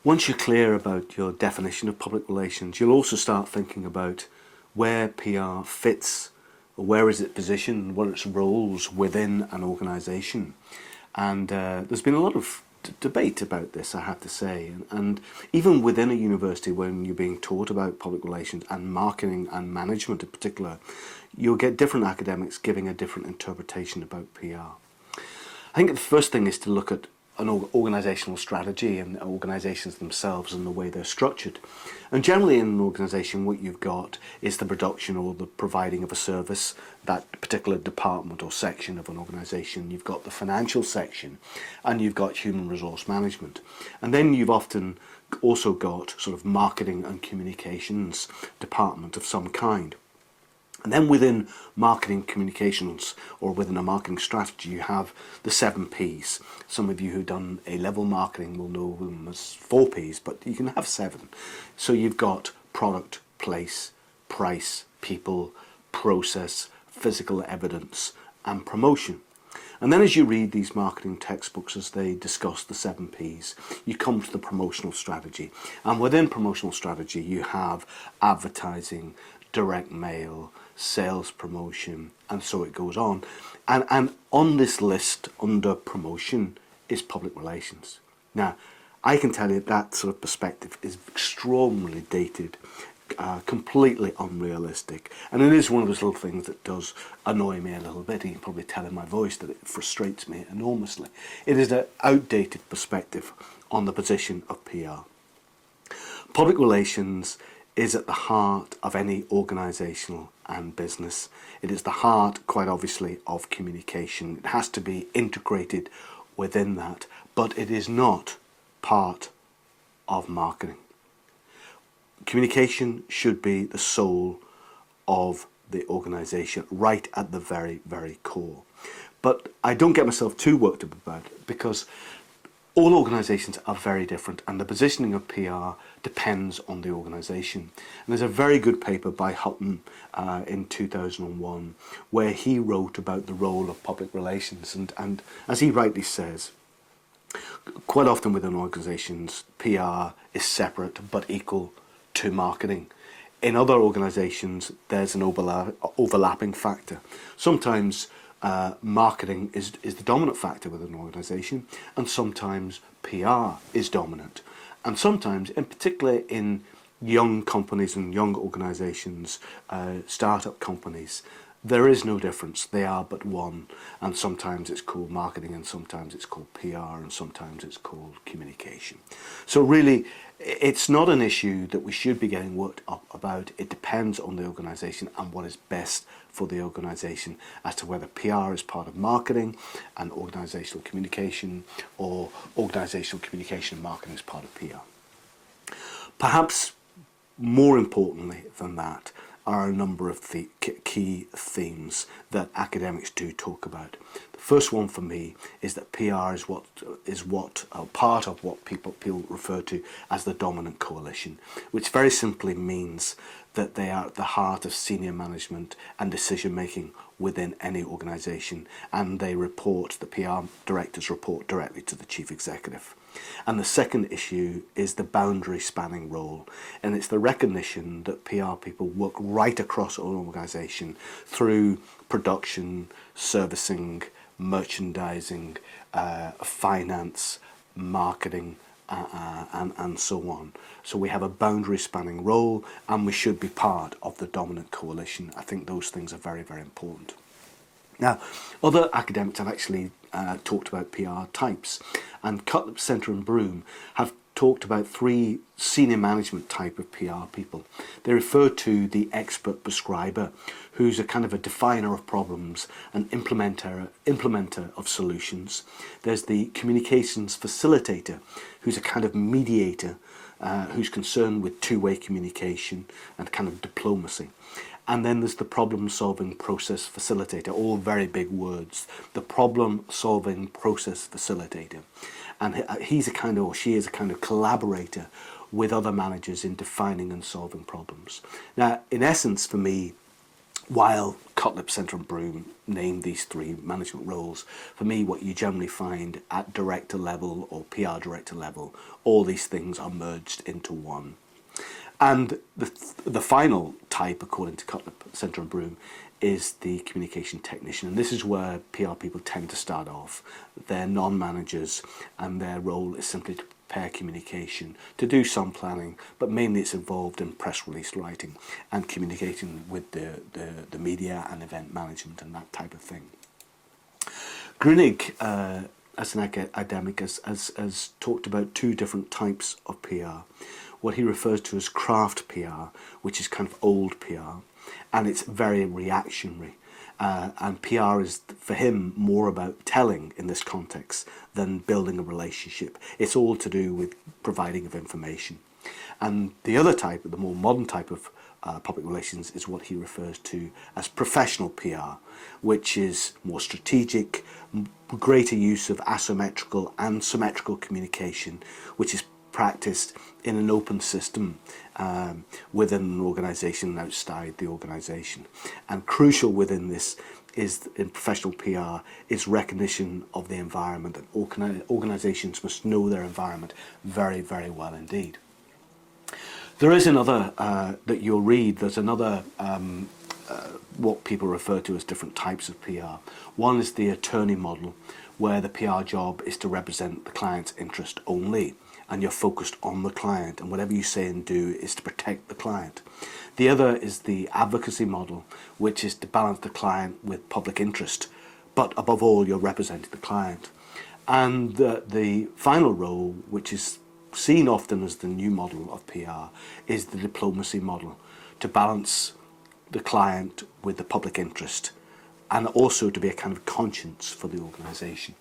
Once you're clear about your definition of public relations, you'll also start thinking about where PR fits, or where is it positioned, what are its roles within an organisation. And there's been a lot of debate about this, I have to say. And even within a university, when you're being taught about public relations and marketing and management in particular, you'll get different academics giving a different interpretation about PR. I think the first thing is to look at an organisational strategy and organisations themselves and the way they're structured. And generally in an organisation, what you've got is the production or the providing of a service, that particular department or section of an organisation. You've got the financial section and you've got human resource management. And then you've often also got sort of marketing and communications department of some kind. And then within marketing communications, or within a marketing strategy, you have the 7 Ps. Some of you who've done A-level marketing will know them as 4 Ps, but you can have 7. So you've got product, place, price, people, process, physical evidence, and promotion. And then as you read these marketing textbooks as they discuss the 7 Ps, you come to the promotional strategy. And within promotional strategy, you have advertising, direct mail, sales promotion, and so it goes on. And on this list under promotion is public relations. Now, I can tell you that sort of perspective is extraordinarily dated, completely unrealistic. And it is one of those little things that does annoy me a little bit. You can probably tell in my voice that it frustrates me enormously. It is an outdated perspective on the position of PR. Public relations is at the heart of any organisational and business. It is the heart, quite obviously, of communication. It has to be integrated within that, but it is not part of marketing. Communication should be the soul of the organisation, right at the very, very core. But I don't get myself too worked up about it, because all organisations are very different, and the positioning of PR depends on the organisation. And there's a very good paper by Hutton in 2001 where he wrote about the role of public relations, and as he rightly says, quite often within organisations, PR is separate but equal to marketing. In other organisations, there's an overlapping factor. Sometimes marketing is the dominant factor within an organisation, and sometimes PR is dominant. And sometimes, in particular in young companies and young organisations, start-up companies, there is no difference. They are but one. And sometimes it's called marketing, and sometimes it's called PR, and sometimes it's called communication. So really, it's not an issue that we should be getting worked up about. It depends on the organisation and what is best for the organisation as to whether PR is part of marketing and organisational communication, or organisational communication and marketing is part of PR. Perhaps more importantly than that are a number of the key themes that academics do talk about. The first one for me is that PR is part of what people refer to as the dominant coalition, which very simply means that they are at the heart of senior management and decision making within any organisation, and the PR directors report directly to the chief executive. And the second issue is the boundary spanning role, and it's the recognition that PR people work right across an organisation through production, servicing, merchandising, finance, marketing, and so on. So we have a boundary spanning role, and we should be part of the dominant coalition. I think those things are very, very important. Now, other academics have actually talked about PR types, and Cutlip, Centre and Broom have talked about 3 senior management type of PR people. They refer to the expert prescriber, who's a kind of a definer of problems, an implementer of solutions. There's the communications facilitator, who's a kind of mediator, who's concerned with two-way communication and kind of diplomacy. And then there's the problem-solving process facilitator, all very big words. The problem-solving process facilitator. And he's a kind of, or she is a kind of collaborator with other managers in defining and solving problems. Now, in essence, for me, while Cutlip, Centre and Broom named these three management roles, for me what you generally find at director level or PR director level, all these things are merged into one. And the final type, according to Cutlip, Centre and Broom, is the communication technician. And this is where PR people tend to start off. They're non-managers and their role is simply to prepare communication, to do some planning, but mainly it's involved in press release writing and communicating with the media and event management and that type of thing. Grunig, as an academic, has talked about two different types of PR. What he refers to as craft PR, which is kind of old PR, and it's very reactionary. And PR is, for him, more about telling in this context than building a relationship. It's all to do with providing of information. And the other type, the more modern type of public relations, is what he refers to as professional PR, which is more strategic, greater use of asymmetrical and symmetrical communication, which is practiced in an open system within an organisation and outside the organisation. And crucial within this is, in professional PR, is recognition of the environment, and organisations must know their environment very, very well indeed. There is another that you'll read, there's another what people refer to as different types of PR. One is the attorney model, where the PR job is to represent the client's interest only, and you're focused on the client, and whatever you say and do is to protect the client. The other is the advocacy model, which is to balance the client with public interest, but above all, you're representing the client. And the final role, which is seen often as the new model of PR, is the diplomacy model, to balance the client with the public interest, and also to be a kind of conscience for the organisation.